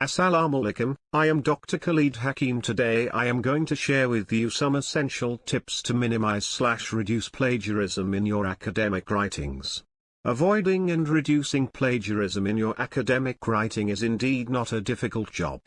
Assalamu alaikum, I am Dr. Khalid Hakim. Today I am going to share with you some essential tips to minimize/reduce plagiarism in your academic writings. Avoiding and reducing plagiarism in your academic writing is indeed not a difficult job.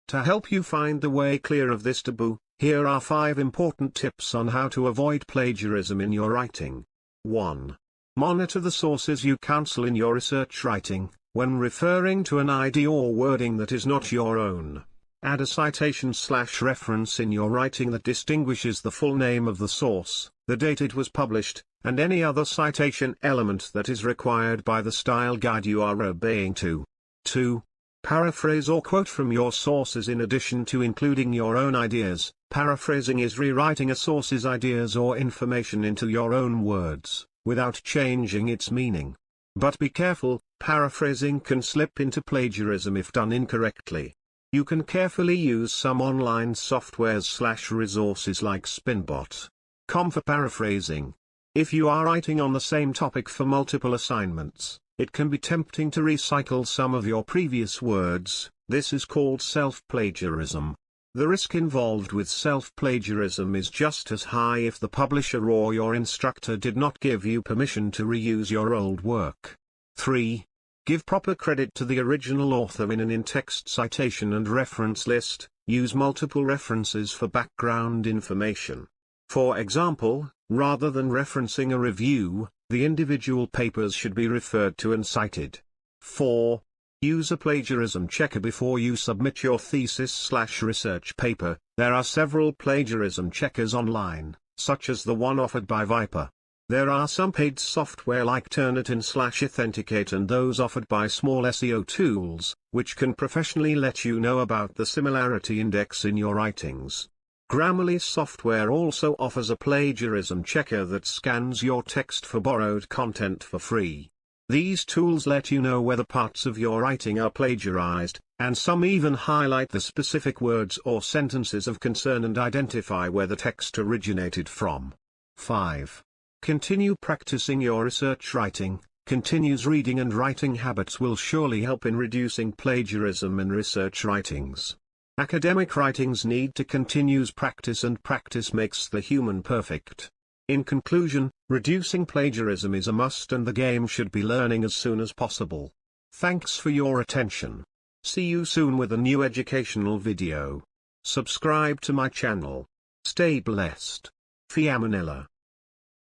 To help you find the way clear of this taboo, here are 5 important tips on how to avoid plagiarism in your writing. 1. Monitor the sources you counsel in your research writing. When referring to an idea or wording that is not your own, add a citation/reference in your writing that distinguishes the full name of the source, the date it was published, and any other citation element that is required by the style guide you are obeying to. 2. Paraphrase or quote from your sources in addition to including your own ideas. Paraphrasing is rewriting a source's ideas or information into your own words, without changing its meaning. But be careful, paraphrasing can slip into plagiarism if done incorrectly. You can carefully use some online softwares/resources like Spinbot.com for paraphrasing. If you are writing on the same topic for multiple assignments, it can be tempting to recycle some of your previous words. This is called self-plagiarism. The risk involved with self-plagiarism is just as high if the publisher or your instructor did not give you permission to reuse your old work. 3. Give proper credit to the original author in an in-text citation and reference list. Use multiple references for background information. For example, rather than referencing a review, the individual papers should be referred to and cited. 4. Use a plagiarism checker before you submit your thesis/research paper. There are several plagiarism checkers online, such as the one offered by Viper. There are some paid software like Turnitin/Authenticate and those offered by small SEO tools, which can professionally let you know about the similarity index in your writings. Grammarly software also offers a plagiarism checker that scans your text for borrowed content for free. These tools let you know whether parts of your writing are plagiarized, and some even highlight the specific words or sentences of concern and identify where the text originated from. 5. Continue practicing your research writing. Continuous reading and writing habits will surely help in reducing plagiarism in research writings. Academic writings need to continuous practice, and practice makes the human perfect. In conclusion, reducing plagiarism is a must and the game should be learning as soon as possible. Thanks for your attention. See you soon with a new educational video. Subscribe to my channel. Stay blessed. Fi Amanillah.